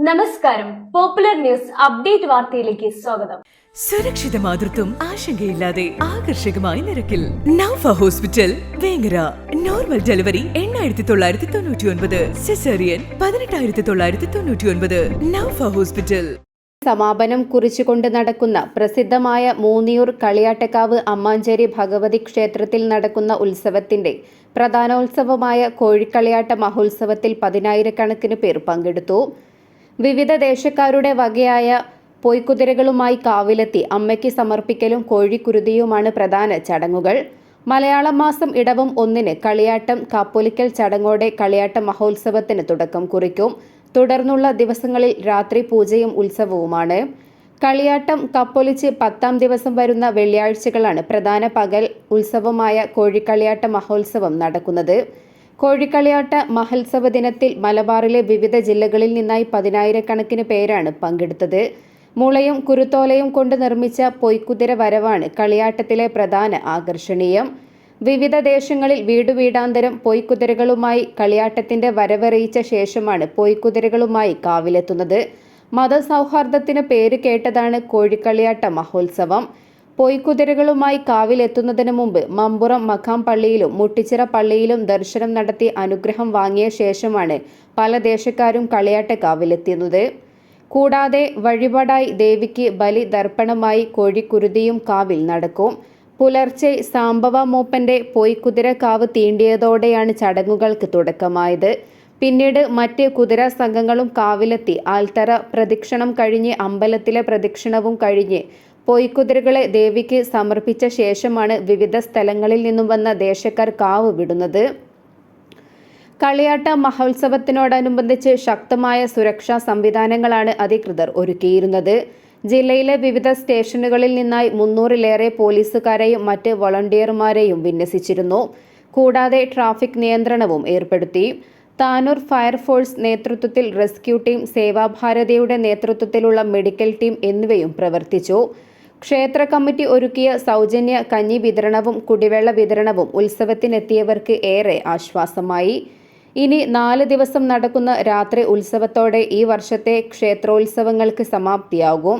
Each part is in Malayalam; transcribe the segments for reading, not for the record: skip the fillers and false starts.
നമസ്കാരം. പോപ്പുലർ ന്യൂസ് അപ്ഡേറ്റ് വാർത്തയിലേക്ക് സ്വാഗതം. സുരക്ഷിത മാതൃത്വം ആശങ്കയില്ലാതെ ആകർഷകമായ നിരക്കിൽ Naufa hospital Vengara. Normal delivery 8999, caesarean 18999. Naufa hospital. സമാപനം കുറിച്ചുകൊണ്ട് നടക്കുന്ന പ്രസിദ്ധമായ മൂന്നിയൂർ കളിയാട്ടക്കാവ് അമ്മാഞ്ചേരി ഭഗവതി ക്ഷേത്രത്തിൽ നടക്കുന്ന ഉത്സവത്തിന്റെ പ്രധാനോത്സവമായ കോഴിക്കളിയാട്ട മഹോത്സവത്തിൽ 10,000-കണക്കിന് പേർ പങ്കെടുത്തു. വിവിധ ദേശക്കാരുടെ വകയായ പൊയ്ക്കുതിരകളുമായി കാവിലെത്തി അമ്മയ്ക്ക് സമർപ്പിക്കലും കോഴിക്കുരുതിയുമാണ് പ്രധാന ചടങ്ങുകൾ. മലയാളം മാസം ഇടവം 1 കളിയാട്ടം കാപ്പൊലിക്കൽ ചടങ്ങോടെ കളിയാട്ട മഹോത്സവത്തിന് തുടക്കം കുറിക്കും. തുടർന്നുള്ള ദിവസങ്ങളിൽ രാത്രി പൂജയും ഉത്സവവുമാണ്. കളിയാട്ടം കപ്പൊലിച്ച് 10ാം ദിവസം വരുന്ന വെള്ളിയാഴ്ചകളാണ് പ്രധാന പകൽ ഉത്സവമായ കോഴിക്കളിയാട്ട മഹോത്സവം നടക്കുന്നത്. കോഴിക്കളിയാട്ട മഹോത്സവ ദിനത്തിൽ മലബാറിലെ വിവിധ ജില്ലകളിൽ നിന്നായി 10,000-കണക്കിന് പേരാണ് പങ്കെടുത്തത്. മുളയും കുരുത്തോലയും കൊണ്ട് നിർമ്മിച്ച പൊയ്ക്കുതിര വരവാണ് കളിയാട്ടത്തിലെ പ്രധാന ആകർഷണീയം. വിവിധ ദേശങ്ങളിൽ വീടുവീടാന്തരം പൊയ്ക്കുതിരകളുമായി കളിയാട്ടത്തിന്റെ വരവറിയിച്ച ശേഷമാണ് പൊയ്ക്കുതിരകളുമായി കാവിലെത്തുന്നത്. മതസൗഹാർദ്ദത്തിന് പേര് കേട്ടതാണ് കോഴിക്കളിയാട്ട മഹോത്സവം. പൊയ്ക്കുതിരകളുമായി കാവിലെത്തുന്നതിന് മുമ്പ് മമ്പുറം മഖാം പള്ളിയിലും മുട്ടിച്ചിറ പള്ളിയിലും ദർശനം നടത്തി അനുഗ്രഹം വാങ്ങിയ ശേഷമാണ് പല ദേശക്കാരും കളിയാട്ട കാവിലെത്തുന്നത്. കൂടാതെ വഴിപാടായി ദേവിക്ക് ബലി ദർപ്പണമായി കോഴിക്കുരുതിയും കാവിൽ നടക്കും. പുലർച്ചെ സാംബവ മൂപ്പന്റെ പൊയ്ക്കുതിര കാവ് തീണ്ടിയതോടെയാണ് ചടങ്ങുകൾക്ക് തുടക്കമായത്. പിന്നീട് മറ്റ് കുതിര സംഘങ്ങളും കാവിലെത്തി ആൽത്തറ പ്രദക്ഷിണം കഴിഞ്ഞ് അമ്പലത്തിലെ പ്രദക്ഷിണവും കഴിഞ്ഞ് പൊയ്ക്കുതിരകളെ ദേവിക്ക് സമർപ്പിച്ച ശേഷമാണ് വിവിധ സ്ഥലങ്ങളിൽ നിന്നും വന്ന ദേശക്കാർ കാവ് വിടുന്നത്. കളിയാട്ട മഹോത്സവത്തിനോടനുബന്ധിച്ച് ശക്തമായ സുരക്ഷാ സംവിധാനങ്ങളാണ് അധികൃതർ ഒരുക്കിയിരുന്നത്. ജില്ലയിലെ വിവിധ സ്റ്റേഷനുകളിൽ നിന്നായി 300-ലേറെ പോലീസുകാരെയും മറ്റ് വോളണ്ടിയർമാരെയും വിന്യസിച്ചിരുന്നു. കൂടാതെ ട്രാഫിക് നിയന്ത്രണവും ഏർപ്പെടുത്തി. താനൂർ ഫയർഫോഴ്സ് നേതൃത്വത്തിൽ റെസ്ക്യൂ ടീം, സേവാഭാരതിയുടെ നേതൃത്വത്തിലുള്ള മെഡിക്കൽ ടീം എന്നിവയും പ്രവർത്തിച്ചു. ക്ഷേത്ര കമ്മിറ്റി ഒരുക്കിയ സൗജന്യ കഞ്ഞി വിതരണവും കുടിവെള്ള വിതരണവും ഉത്സവത്തിനെത്തിയവർക്ക് ഏറെ ആശ്വാസമായി. ഇനി 4 ദിവസം നടക്കുന്ന രാത്രി ഉത്സവത്തോടെ ഈ വർഷത്തെ ക്ഷേത്രോത്സവങ്ങൾക്ക് സമാപ്തിയാകും.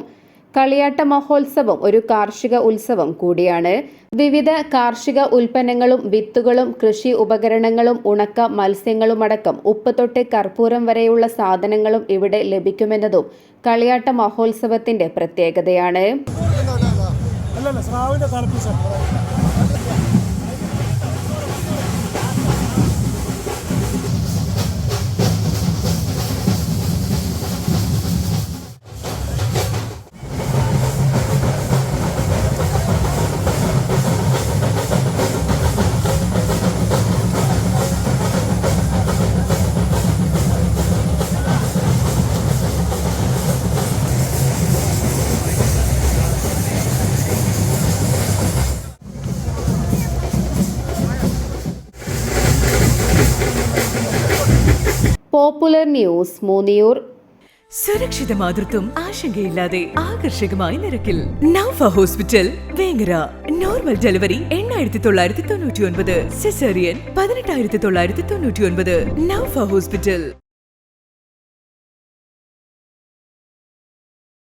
കളിയാട്ട മഹോത്സവം ഒരു കാർഷിക ഉത്സവം കൂടിയാണ്. വിവിധ കാർഷിക ഉൽപ്പന്നങ്ങളും വിത്തുകളും കൃഷി ഉപകരണങ്ങളും ഉണക്ക മത്സ്യങ്ങളുമടക്കം ഉപ്പ് തൊട്ട് കർപ്പൂരം വരെയുള്ള സാധനങ്ങളും ഇവിടെ ലഭിക്കുമെന്നതും കളിയാട്ട മഹോത്സവത്തിന്റെ പ്രത്യേകതയാണ്. Popular news Moonniyur. സുരക്ഷിത മാതൃത്വം ആശങ്കയില്ലാതെ ആകർഷകമായ നിരക്കിൽ Naufa hospital Vengara. Normal delivery 8999, caesarean 18999. Naufa hospital.